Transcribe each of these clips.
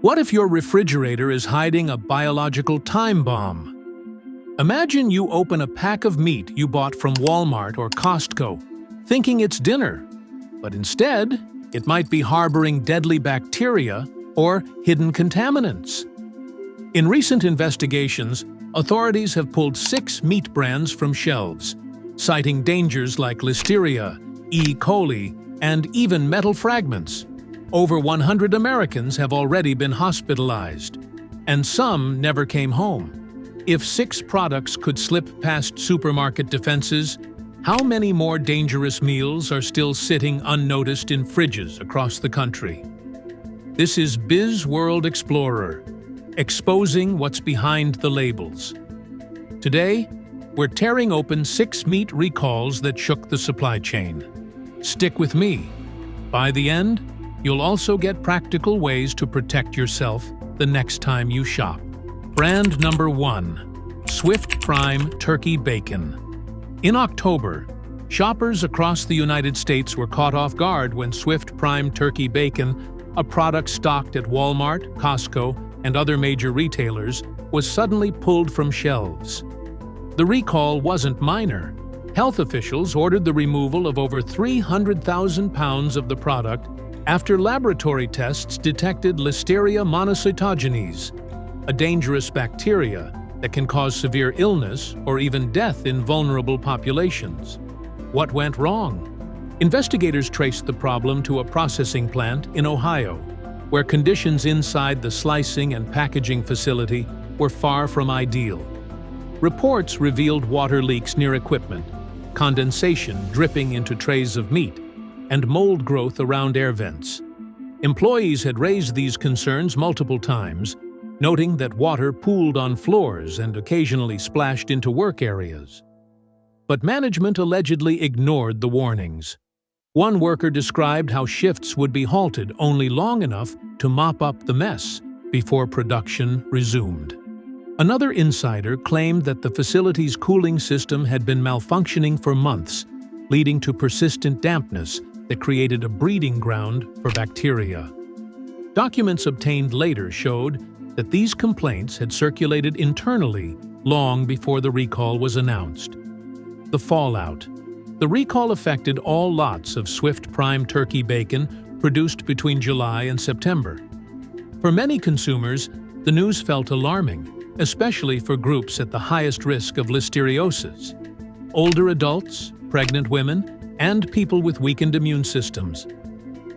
What if your refrigerator is hiding a biological time bomb? Imagine you open a pack of meat you bought from Walmart or Costco, thinking it's dinner, but instead, it might be harboring deadly bacteria or hidden contaminants. In recent investigations, authorities have pulled 6 meat brands from shelves, citing dangers like listeria, E. coli, and even metal fragments. Over 100 Americans have already been hospitalized, and some never came home. If 6 products could slip past supermarket defenses, how many more dangerous meals are still sitting unnoticed in fridges across the country? This is BizWorld Explorer, exposing what's behind the labels. Today, we're tearing open 6 meat recalls that shook the supply chain. Stick with me. By the end, you'll also get practical ways to protect yourself the next time you shop. Brand number 1, Swift Prime Turkey Bacon. In October, shoppers across the United States were caught off guard when Swift Prime Turkey Bacon, a product stocked at Walmart, Costco, and other major retailers, was suddenly pulled from shelves. The recall wasn't minor. Health officials ordered the removal of over 300,000 pounds of the product after laboratory tests detected Listeria monocytogenes, a dangerous bacteria that can cause severe illness or even death in vulnerable populations. What went wrong? Investigators traced the problem to a processing plant in Ohio, where conditions inside the slicing and packaging facility were far from ideal. Reports revealed water leaks near equipment, condensation dripping into trays of meat, and mold growth around air vents. Employees had raised these concerns multiple times, noting that water pooled on floors and occasionally splashed into work areas. But management allegedly ignored the warnings. One worker described how shifts would be halted only long enough to mop up the mess before production resumed. Another insider claimed that the facility's cooling system had been malfunctioning for months, leading to persistent dampness that created a breeding ground for bacteria. Documents obtained later showed that these complaints had circulated internally long before the recall was announced. The fallout. The recall affected all lots of Swift Prime Turkey Bacon produced between July and September. For many consumers, the news felt alarming, especially for groups at the highest risk of listeriosis: older adults, pregnant women, and people with weakened immune systems.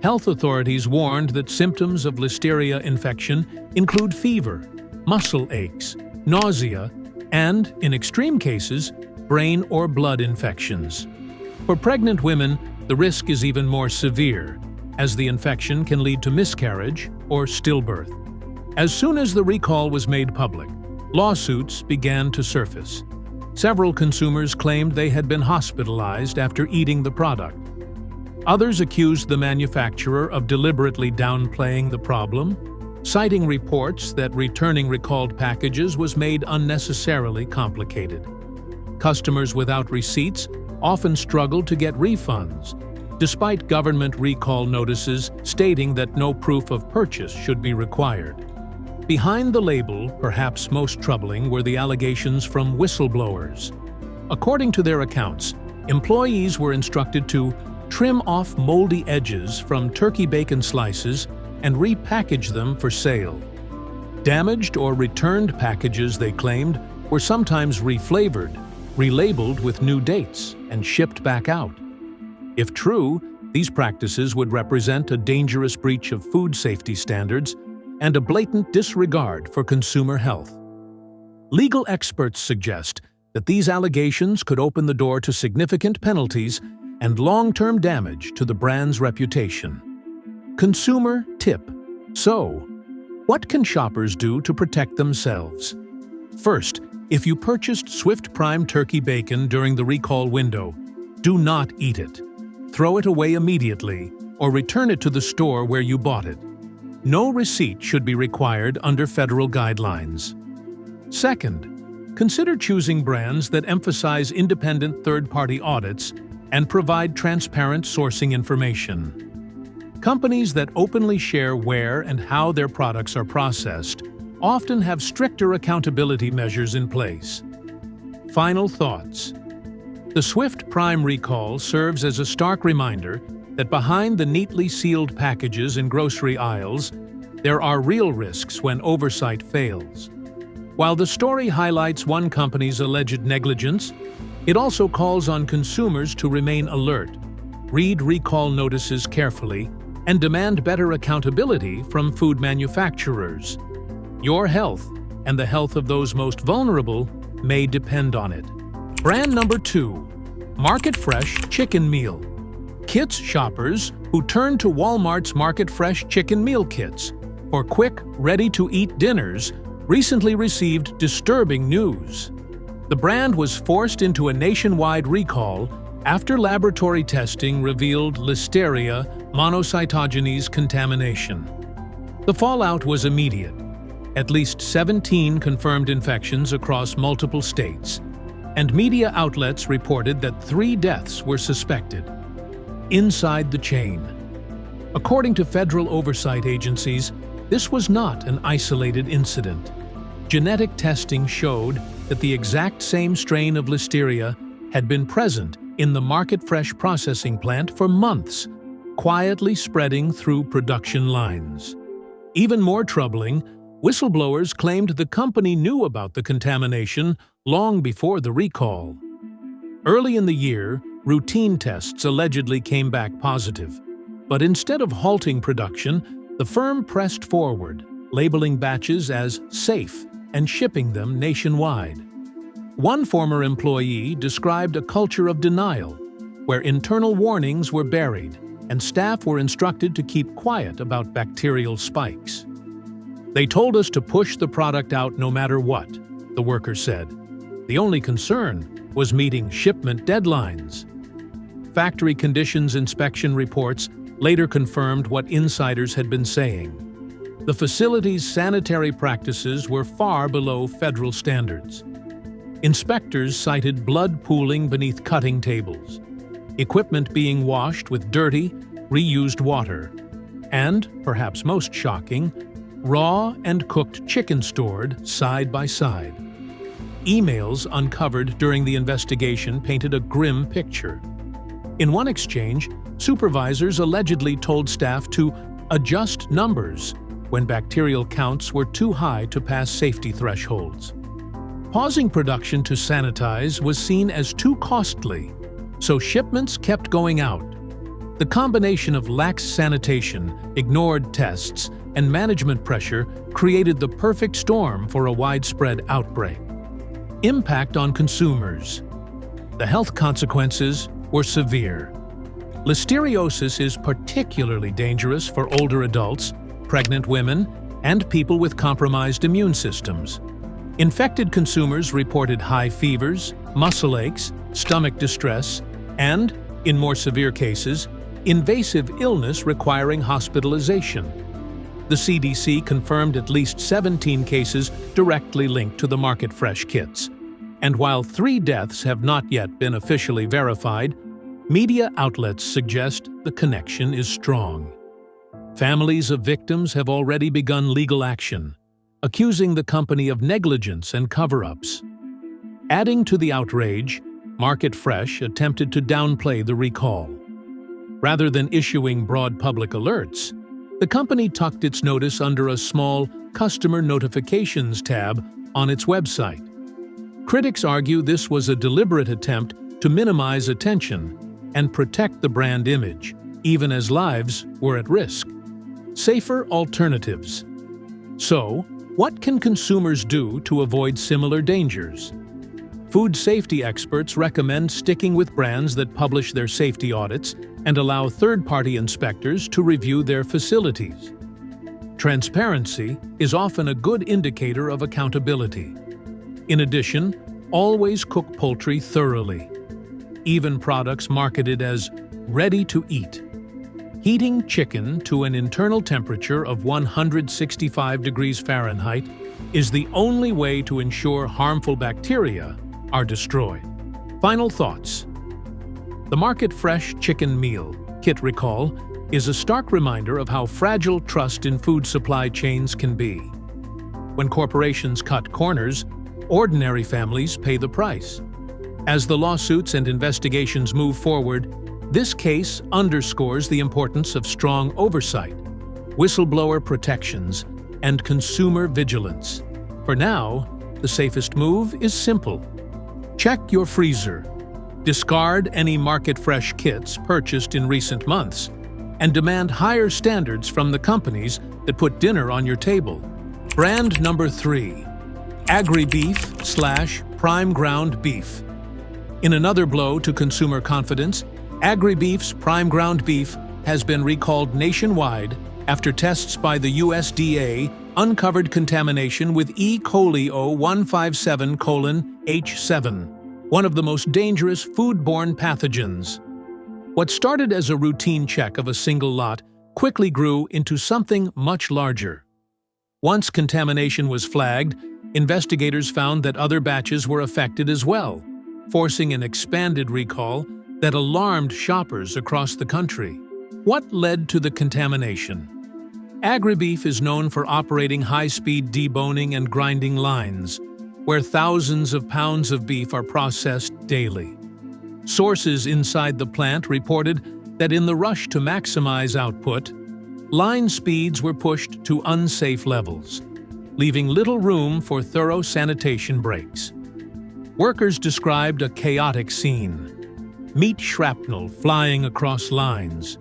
Health authorities warned that symptoms of listeria infection include fever, muscle aches, nausea, and, in extreme cases, brain or blood infections. For pregnant women, the risk is even more severe, as the infection can lead to miscarriage or stillbirth. As soon as the recall was made public, lawsuits began to surface. Several consumers claimed they had been hospitalized after eating the product. Others accused the manufacturer of deliberately downplaying the problem, citing reports that returning recalled packages was made unnecessarily complicated. Customers without receipts often struggled to get refunds, despite government recall notices stating that no proof of purchase should be required. Behind the label, perhaps most troubling, were the allegations from whistleblowers. According to their accounts, employees were instructed to trim off moldy edges from turkey bacon slices and repackage them for sale. Damaged or returned packages, they claimed, were sometimes reflavored, relabeled with new dates, and shipped back out. If true, these practices would represent a dangerous breach of food safety standards and a blatant disregard for consumer health. Legal experts suggest that these allegations could open the door to significant penalties and long-term damage to the brand's reputation. Consumer tip. So, what can shoppers do to protect themselves? First, if you purchased Swift Prime Turkey Bacon during the recall window, do not eat it. Throw it away immediately or return it to the store where you bought it. No receipt should be required under federal guidelines. Second, consider choosing brands that emphasize independent third-party audits and provide transparent sourcing information. Companies that openly share where and how their products are processed often have stricter accountability measures in place. Final thoughts. The Swift Prime recall serves as a stark reminder that behind the neatly sealed packages in grocery aisles, there are real risks when oversight fails. While the story highlights one company's alleged negligence, it also calls on consumers to remain alert, read recall notices carefully, and demand better accountability from food manufacturers. Your health and the health of those most vulnerable may depend on it. Brand number 2, Market Fresh Chicken Meal. Kits shoppers who turn to Walmart's Market Fresh Chicken Meal Kits for quick, ready-to-eat dinners recently received disturbing news. The brand was forced into a nationwide recall after laboratory testing revealed Listeria monocytogenes contamination. The fallout was immediate. At least 17 confirmed infections across multiple states, and media outlets reported that 3 deaths were suspected. Inside the chain. According to federal oversight agencies, this was not an isolated incident. Genetic testing showed that the exact same strain of Listeria had been present in the Market Fresh processing plant for months, quietly spreading through production lines. Even more troubling, whistleblowers claimed the company knew about the contamination long before the recall. Early in the year, routine tests allegedly came back positive, but instead of halting production, the firm pressed forward, labeling batches as safe and shipping them nationwide. One former employee described a culture of denial, where internal warnings were buried and staff were instructed to keep quiet about bacterial spikes. "They told us to push the product out no matter what," the worker said. The only concern was meeting shipment deadlines. Factory conditions inspection reports later confirmed what insiders had been saying. The facility's sanitary practices were far below federal standards. Inspectors cited blood pooling beneath cutting tables, equipment being washed with dirty, reused water, and, perhaps most shocking, raw and cooked chicken stored side by side. Emails uncovered during the investigation painted a grim picture. In one exchange, supervisors allegedly told staff to adjust numbers when bacterial counts were too high to pass safety thresholds. Pausing production to sanitize was seen as too costly, so shipments kept going out. The combination of lax sanitation, ignored tests, and management pressure created the perfect storm for a widespread outbreak. Impact on consumers. The health consequences were severe. Listeriosis is particularly dangerous for older adults, pregnant women, and people with compromised immune systems. Infected consumers reported high fevers, muscle aches, stomach distress, and, in more severe cases, invasive illness requiring hospitalization. The CDC confirmed at least 17 cases directly linked to the Market Fresh kits. And while 3 deaths have not yet been officially verified, media outlets suggest the connection is strong. Families of victims have already begun legal action, accusing the company of negligence and cover-ups. Adding to the outrage, Market Fresh attempted to downplay the recall. Rather than issuing broad public alerts, the company tucked its notice under a small Customer Notifications tab on its website. Critics argue this was a deliberate attempt to minimize attention and protect the brand image, even as lives were at risk. Safer alternatives. So, what can consumers do to avoid similar dangers? Food safety experts recommend sticking with brands that publish their safety audits and allow third-party inspectors to review their facilities. Transparency is often a good indicator of accountability. In addition, always cook poultry thoroughly. Even products marketed as ready to eat. Heating chicken to an internal temperature of 165 degrees Fahrenheit is the only way to ensure harmful bacteria are destroyed. Final thoughts. The Market Fresh Chicken Meal Kit recall is a stark reminder of how fragile trust in food supply chains can be. When corporations cut corners, ordinary families pay the price. As the lawsuits and investigations move forward, this case underscores the importance of strong oversight, whistleblower protections, and consumer vigilance. For now, the safest move is simple. Check your freezer. Discard any market-fresh kits purchased in recent months, and demand higher standards from the companies that put dinner on your table. Brand number 3. Agri-Beef/Prime Ground Beef. In another blow to consumer confidence, Agri-Beef's prime ground beef has been recalled nationwide after tests by the USDA uncovered contamination with E. coli O157:H7, one of the most dangerous foodborne pathogens. What started as a routine check of a single lot quickly grew into something much larger. Once contamination was flagged, investigators found that other batches were affected as well, forcing an expanded recall that alarmed shoppers across the country. What led to the contamination? Agri-Beef is known for operating high-speed deboning and grinding lines, where thousands of pounds of beef are processed daily. Sources inside the plant reported that in the rush to maximize output, line speeds were pushed to unsafe levels, leaving little room for thorough sanitation breaks. Workers described a chaotic scene: meat shrapnel flying across lines,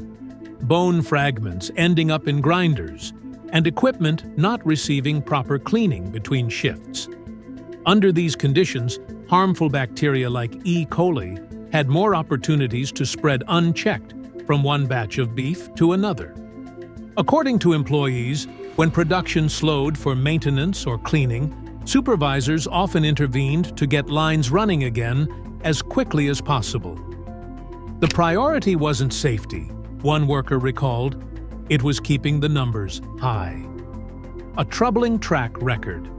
bone fragments ending up in grinders, and equipment not receiving proper cleaning between shifts. Under these conditions, harmful bacteria like E. coli had more opportunities to spread unchecked from one batch of beef to another. According to employees, when production slowed for maintenance or cleaning, supervisors often intervened to get lines running again as quickly as possible. The priority wasn't safety, one worker recalled. It was keeping the numbers high. A troubling track record.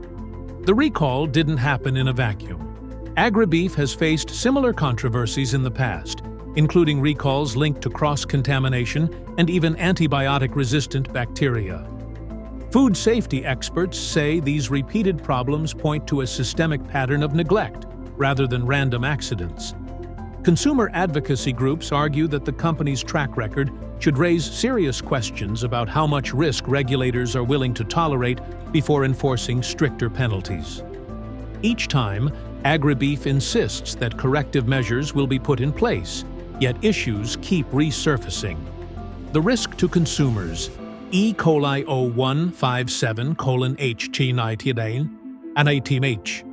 The recall didn't happen in a vacuum. Agri-Beef has faced similar controversies in the past, including recalls linked to cross-contamination and even antibiotic-resistant bacteria. Food safety experts say these repeated problems point to a systemic pattern of neglect rather than random accidents. Consumer advocacy groups argue that the company's track record should raise serious questions about how much risk regulators are willing to tolerate before enforcing stricter penalties. Each time, Agri-Beef insists that corrective measures will be put in place, yet issues keep resurfacing. The risk to consumers: E. coli O157:H9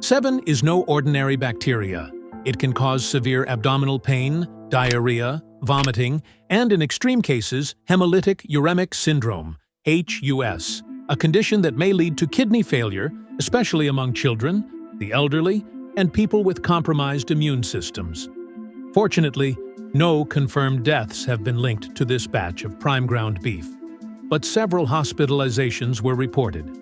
7 is no ordinary bacteria. It can cause severe abdominal pain, diarrhea, vomiting, and in extreme cases, hemolytic uremic syndrome, HUS, a condition that may lead to kidney failure, especially among children, the elderly, and people with compromised immune systems. Fortunately, no confirmed deaths have been linked to this batch of prime ground beef, but several hospitalizations were reported.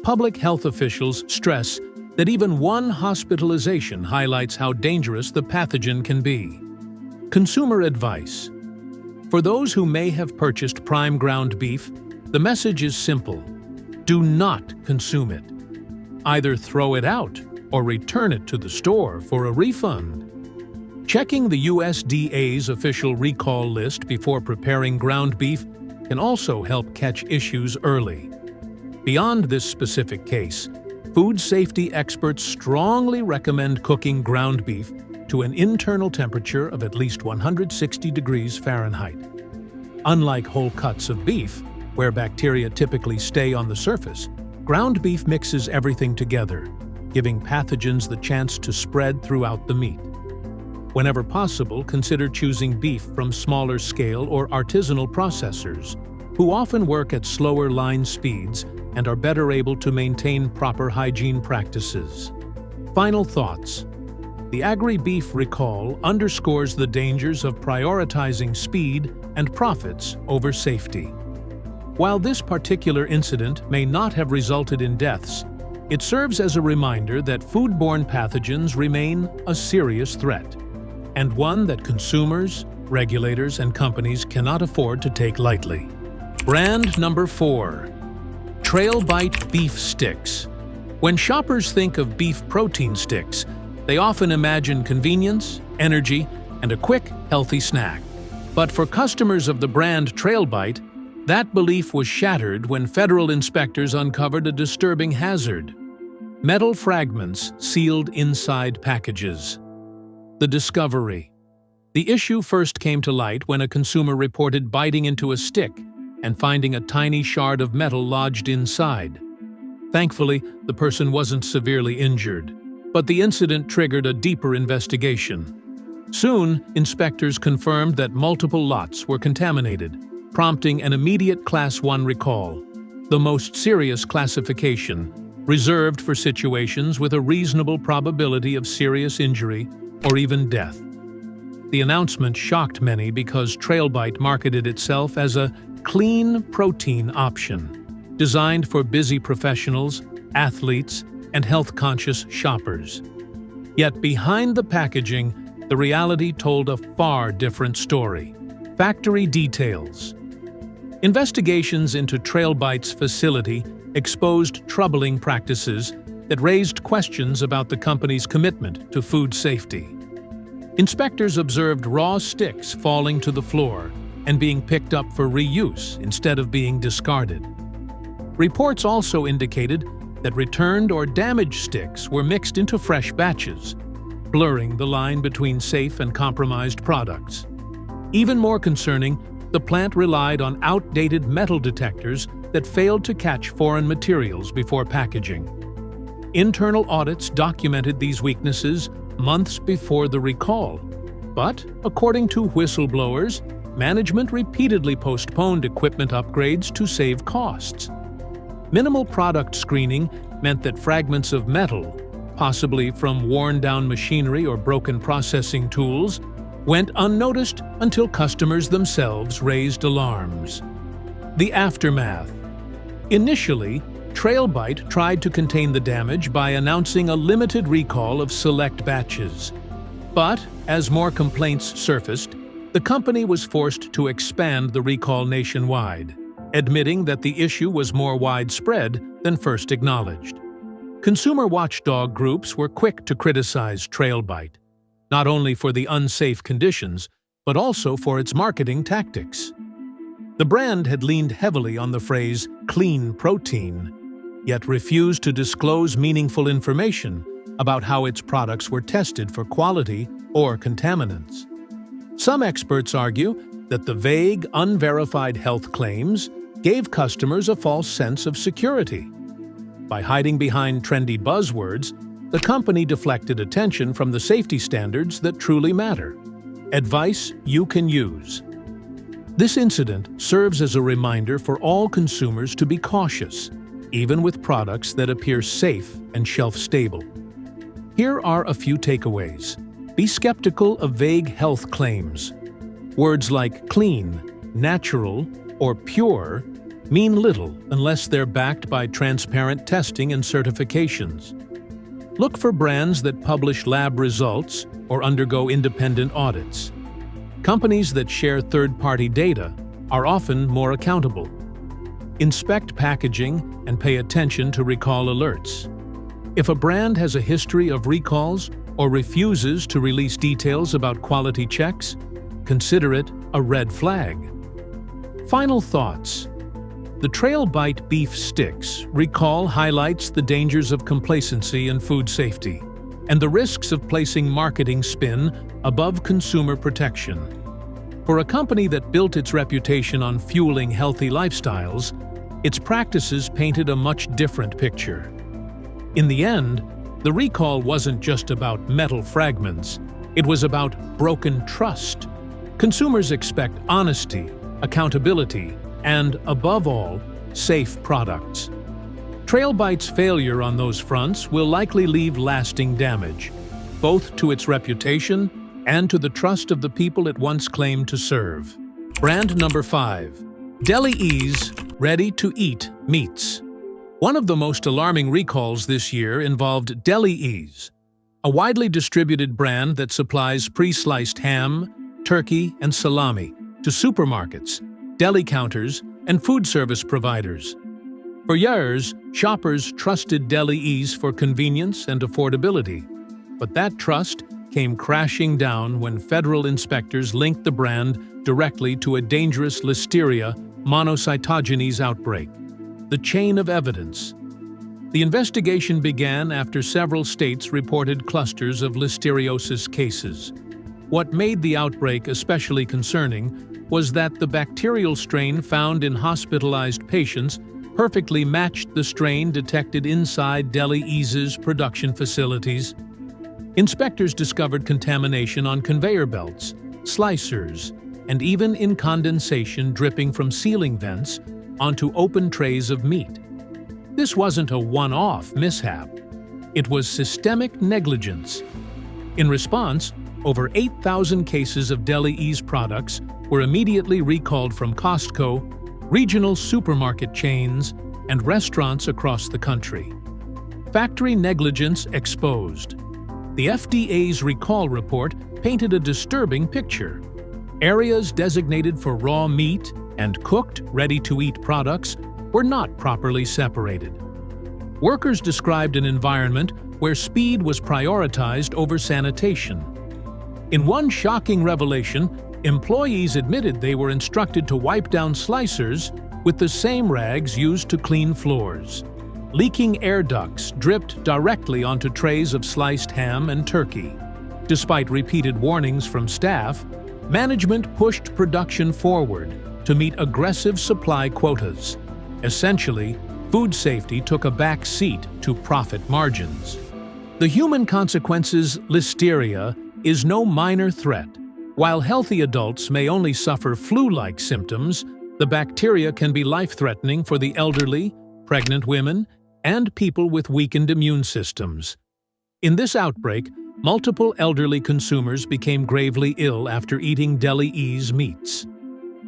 Public health officials stress that even one hospitalization highlights how dangerous the pathogen can be. Consumer advice. For those who may have purchased prime ground beef, the message is simple: do not consume it. Either throw it out or return it to the store for a refund. Checking the USDA's official recall list before preparing ground beef can also help catch issues early. Beyond this specific case, food safety experts strongly recommend cooking ground beef to an internal temperature of at least 160 degrees Fahrenheit. Unlike whole cuts of beef, where bacteria typically stay on the surface, ground beef mixes everything together, giving pathogens the chance to spread throughout the meat. Whenever possible, consider choosing beef from smaller scale or artisanal processors, who often work at slower line speeds and are better able to maintain proper hygiene practices. Final thoughts. The Agri-Beef recall underscores the dangers of prioritizing speed and profits over safety. While this particular incident may not have resulted in deaths, it serves as a reminder that foodborne pathogens remain a serious threat, and one that consumers, regulators and companies cannot afford to take lightly. Brand number 4. Trail Bite Beef Sticks. When shoppers think of beef protein sticks, they often imagine convenience, energy, and a quick, healthy snack. But for customers of the brand Trail Bite, that belief was shattered when federal inspectors uncovered a disturbing hazard: metal fragments sealed inside packages. The discovery. The issue first came to light when a consumer reported biting into a stick and finding a tiny shard of metal lodged inside. Thankfully, the person wasn't severely injured, but the incident triggered a deeper investigation. Soon, inspectors confirmed that multiple lots were contaminated, prompting an immediate Class 1 recall, the most serious classification, reserved for situations with a reasonable probability of serious injury or even death. The announcement shocked many because Trail Bite marketed itself as a clean protein option, designed for busy professionals, athletes, and health-conscious shoppers. Yet behind the packaging, the reality told a far different story. Factory details. Investigations into Trail Bite's facility exposed troubling practices that raised questions about the company's commitment to food safety. Inspectors observed raw sticks falling to the floor and being picked up for reuse instead of being discarded. Reports also indicated that returned or damaged sticks were mixed into fresh batches, blurring the line between safe and compromised products. Even more concerning, the plant relied on outdated metal detectors that failed to catch foreign materials before packaging. Internal audits documented these weaknesses months before the recall, but, according to whistleblowers, management repeatedly postponed equipment upgrades to save costs. Minimal product screening meant that fragments of metal, possibly from worn-down machinery or broken processing tools, went unnoticed until customers themselves raised alarms. The aftermath. Initially, Trail Bite tried to contain the damage by announcing a limited recall of select batches. But, as more complaints surfaced, the company was forced to expand the recall nationwide, admitting that the issue was more widespread than first acknowledged. Consumer watchdog groups were quick to criticize Trail Bite, not only for the unsafe conditions, but also for its marketing tactics. The brand had leaned heavily on the phrase "clean protein," yet refused to disclose meaningful information about how its products were tested for quality or contaminants. Some experts argue that the vague, unverified health claims gave customers a false sense of security. By hiding behind trendy buzzwords, the company deflected attention from the safety standards that truly matter. Advice you can use. This incident serves as a reminder for all consumers to be cautious, even with products that appear safe and shelf-stable. Here are a few takeaways. Be skeptical of vague health claims. Words like clean, natural, or pure mean little unless they're backed by transparent testing and certifications. Look for brands that publish lab results or undergo independent audits. Companies that share third-party data are often more accountable. Inspect packaging and pay attention to recall alerts. If a brand has a history of recalls or refuses to release details about quality checks, consider it a red flag. Final thoughts. The Trail Bite beef sticks recall highlights the dangers of complacency in food safety and the risks of placing marketing spin above consumer protection. For a company that built its reputation on fueling healthy lifestyles, its practices painted a much different picture. In the end, the recall wasn't just about metal fragments, it was about broken trust. Consumers expect honesty, accountability, and, above all, safe products. Trail Bite's failure on those fronts will likely leave lasting damage, both to its reputation and to the trust of the people it once claimed to serve. Brand number 5. Deli Ease Ready-to-Eat Meats. One of the most alarming recalls this year involved Deli Ease, a widely distributed brand that supplies pre-sliced ham, turkey, and salami to supermarkets, deli counters, and food service providers. For years, shoppers trusted Deli-Ease for convenience and affordability. But that trust came crashing down when federal inspectors linked the brand directly to a dangerous Listeria monocytogenes outbreak. The chain of evidence. The investigation began after several states reported clusters of listeriosis cases. What made the outbreak especially concerning was that the bacterial strain found in hospitalized patients perfectly matched the strain detected inside Deli-Ease's production facilities. Inspectors discovered contamination on conveyor belts, slicers, and even in condensation dripping from ceiling vents onto open trays of meat. This wasn't a one-off mishap. It was systemic negligence. In response, over 8,000 cases of Deli-Ease products were immediately recalled from Costco, regional supermarket chains, and restaurants across the country. Factory negligence exposed. The FDA's recall report painted a disturbing picture. Areas designated for raw meat and cooked, ready-to-eat products were not properly separated. Workers described an environment where speed was prioritized over sanitation. In one shocking revelation, employees admitted they were instructed to wipe down slicers with the same rags used to clean floors. Leaking air ducts dripped directly onto trays of sliced ham and turkey. Despite repeated warnings from staff, management pushed production forward to meet aggressive supply quotas. Essentially, food safety took a back seat to profit margins. The human consequences Listeria is no minor threat. While healthy adults may only suffer flu-like symptoms, the bacteria can be life-threatening for the elderly, pregnant women, and people with weakened immune systems. In this outbreak, multiple elderly consumers became gravely ill after eating Deli-Ease meats.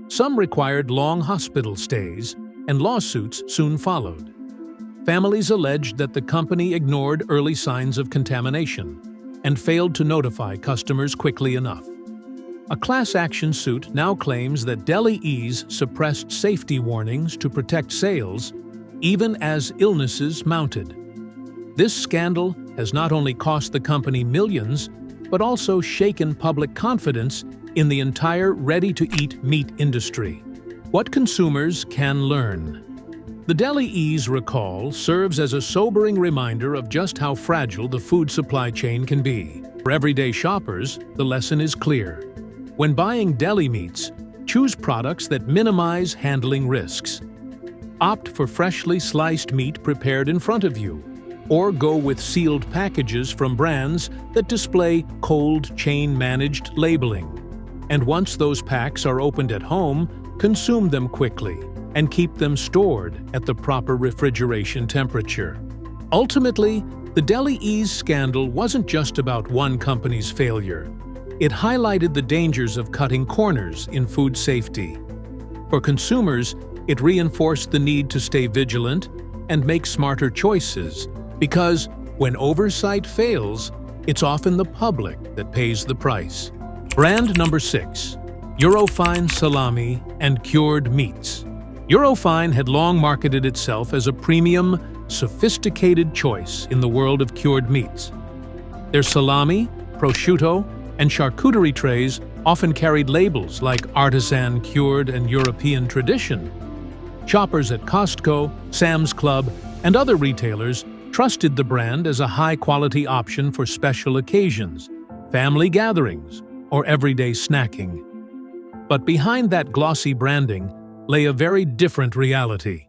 Some required long hospital stays, and lawsuits soon followed. Families alleged that the company ignored early signs of contamination and failed to notify customers quickly enough. A class action suit now claims that Deli-Ease suppressed safety warnings to protect sales, even as illnesses mounted. This scandal has not only cost the company millions, but also shaken public confidence in the entire ready-to-eat meat industry. What consumers can learn. The Deli-Ease recall serves as a sobering reminder of just how fragile the food supply chain can be. For everyday shoppers, the lesson is clear. When buying deli meats, choose products that minimize handling risks. Opt for freshly sliced meat prepared in front of you, or go with sealed packages from brands that display cold chain-managed labeling. And once those packs are opened at home, consume them quickly and keep them stored at the proper refrigeration temperature. Ultimately, the Deli-Ease scandal wasn't just about one company's failure. It highlighted the dangers of cutting corners in food safety. For consumers, it reinforced the need to stay vigilant and make smarter choices, because when oversight fails, it's often the public that pays the price. Brand number 6. Eurofine salami and cured meats. Eurofine had long marketed itself as a premium, sophisticated choice in the world of cured meats. Their salami, prosciutto, and charcuterie trays often carried labels like artisan, cured, and European tradition. Shoppers at Costco, Sam's Club, and other retailers trusted the brand as a high-quality option for special occasions, family gatherings, or everyday snacking. But behind that glossy branding lay a very different reality,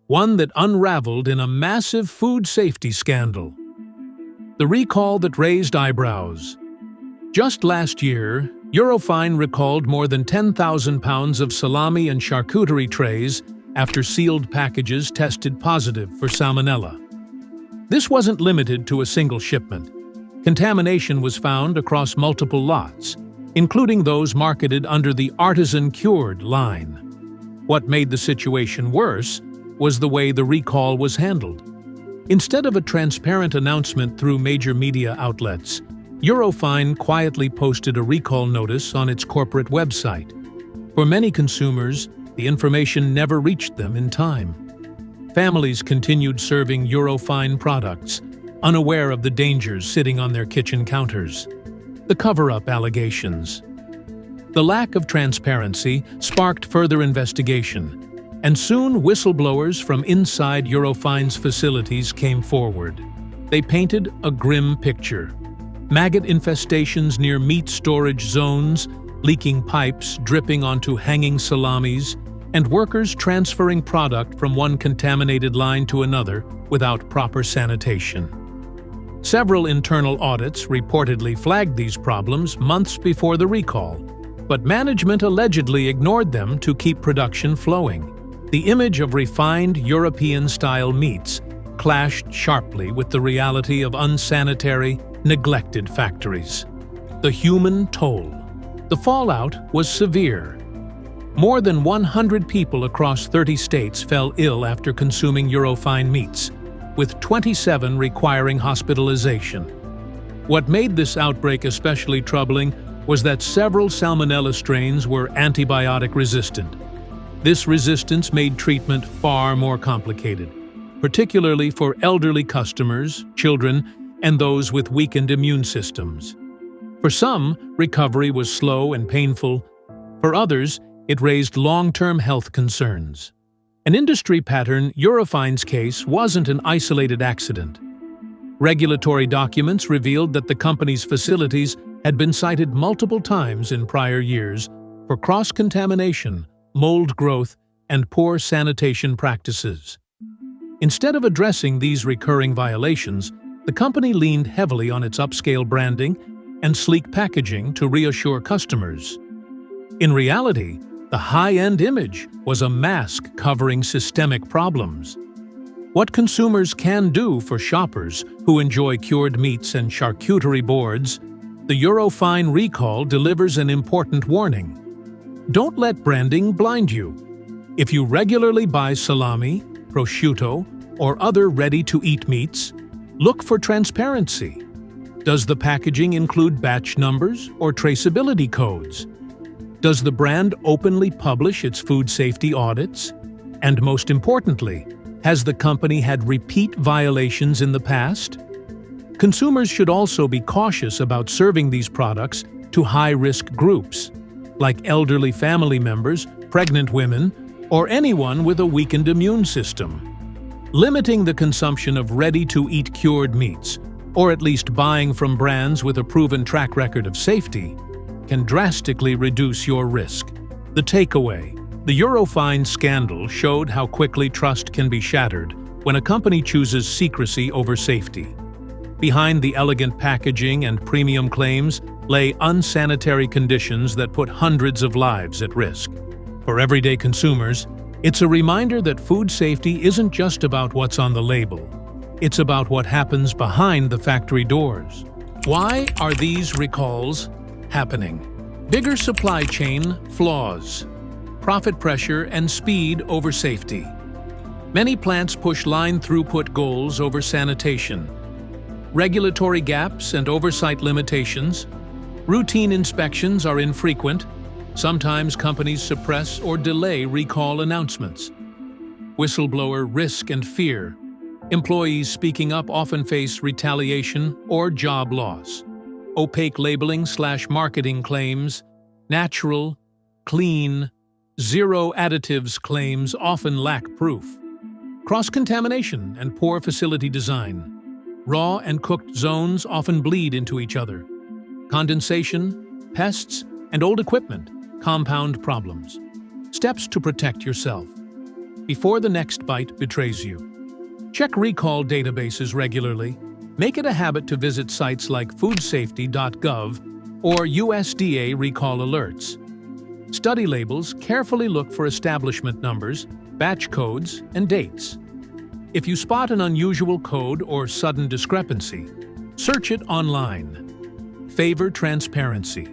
one that unraveled in a massive food safety scandal. The recall that raised eyebrows. Just last year, Eurofine recalled more than 10,000 pounds of salami and charcuterie trays after sealed packages tested positive for salmonella. This wasn't limited to a single shipment. Contamination was found across multiple lots, including those marketed under the Artisan Cured line. What made the situation worse was the way the recall was handled. Instead of a transparent announcement through major media outlets, Eurofine quietly posted a recall notice on its corporate website. For many consumers, the information never reached them in time. Families continued serving Eurofine products, unaware of the dangers sitting on their kitchen counters. The cover-up allegations. The lack of transparency sparked further investigation, and soon whistleblowers from inside Eurofine's facilities came forward. They painted a grim picture. Maggot infestations near meat storage zones, leaking pipes dripping onto hanging salamis, and workers transferring product from one contaminated line to another without proper sanitation. Several internal audits reportedly flagged these problems months before the recall, but management allegedly ignored them to keep production flowing. The image of refined European-style meats clashed sharply with the reality of unsanitary, neglected factories. The human toll. The fallout was severe. More than 100 people across 30 states fell ill after consuming Eurofine meats, with 27 requiring hospitalization. What made this outbreak especially troubling was that several salmonella strains were antibiotic-resistant. This resistance made treatment far more complicated, particularly for elderly customers, children, and those with weakened immune systems. For some, recovery was slow and painful. For others, it raised long-term health concerns. An industry pattern, Eurofine's case wasn't an isolated accident. Regulatory documents revealed that the company's facilities had been cited multiple times in prior years for cross-contamination, mold growth, and poor sanitation practices. Instead of addressing these recurring violations, the company leaned heavily on its upscale branding and sleek packaging to reassure customers. In reality, the high-end image was a mask covering systemic problems. What consumers can do for shoppers who enjoy cured meats and charcuterie boards, the Eurofine recall delivers an important warning. Don't let branding blind you. If you regularly buy salami, prosciutto, or other ready-to-eat meats, look for transparency. Does the packaging include batch numbers or traceability codes? Does the brand openly publish its food safety audits? And most importantly, has the company had repeat violations in the past? Consumers should also be cautious about serving these products to high-risk groups, like elderly family members, pregnant women, or anyone with a weakened immune system. Limiting the consumption of ready-to-eat cured meats, or at least buying from brands with a proven track record of safety, can drastically reduce your risk. The takeaway: the Eurofine scandal showed how quickly trust can be shattered when a company chooses secrecy over safety. Behind the elegant packaging and premium claims lay unsanitary conditions that put hundreds of lives at risk. For everyday consumers, it's a reminder that food safety isn't just about what's on the label. It's about what happens behind the factory doors. Why are these recalls happening? Bigger supply chain flaws, profit pressure and speed over safety. Many plants push line throughput goals over sanitation. Regulatory gaps and oversight limitations. Routine inspections are infrequent. Sometimes companies suppress or delay recall announcements. Whistleblower risk and fear. Employees speaking up often face retaliation or job loss. Opaque labeling/marketing claims. Natural, clean, zero additives claims often lack proof. Cross-contamination and poor facility design. Raw and cooked zones often bleed into each other. Condensation, pests, and old equipment compound problems. Steps to protect yourself. Before the next bite betrays you. Check recall databases regularly. Make it a habit to visit sites like foodsafety.gov or USDA recall alerts. Study labels, carefully look for establishment numbers, batch codes, and dates. If you spot an unusual code or sudden discrepancy, search it online. Favor transparency.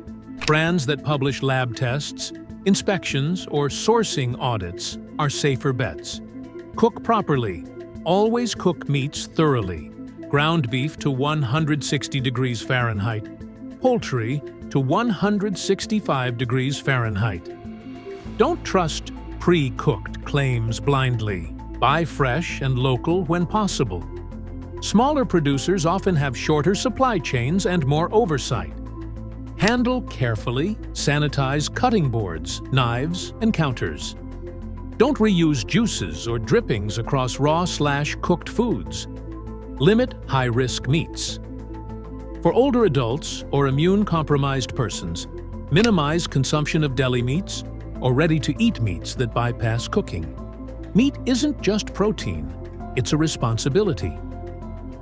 Brands that publish lab tests, inspections, or sourcing audits are safer bets. Cook properly. Always cook meats thoroughly. ground beef to 160 degrees Fahrenheit, poultry to 165 degrees Fahrenheit. Don't trust pre-cooked claims blindly. Buy fresh and local when possible. Smaller producers often have shorter supply chains and more oversight. Handle carefully, sanitize cutting boards, knives, and counters. Don't reuse juices or drippings across raw/cooked foods. Limit high-risk meats. For older adults or immune-compromised persons, minimize consumption of deli meats or ready-to-eat meats that bypass cooking. Meat isn't just protein, it's a responsibility.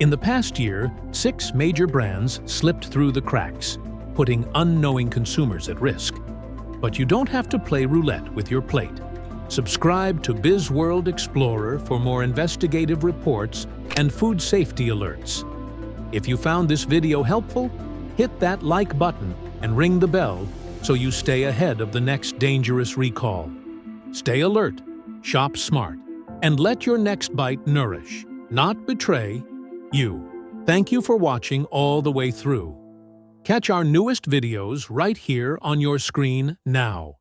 In the past year, 6 major brands slipped through the cracks, putting unknowing consumers at risk. But you don't have to play roulette with your plate. Subscribe to BizWorld Explorer for more investigative reports and food safety alerts. If you found this video helpful, hit that like button and ring the bell so you stay ahead of the next dangerous recall. Stay alert, shop smart, and let your next bite nourish, not betray, you. Thank you for watching all the way through. Catch our newest videos right here on your screen now.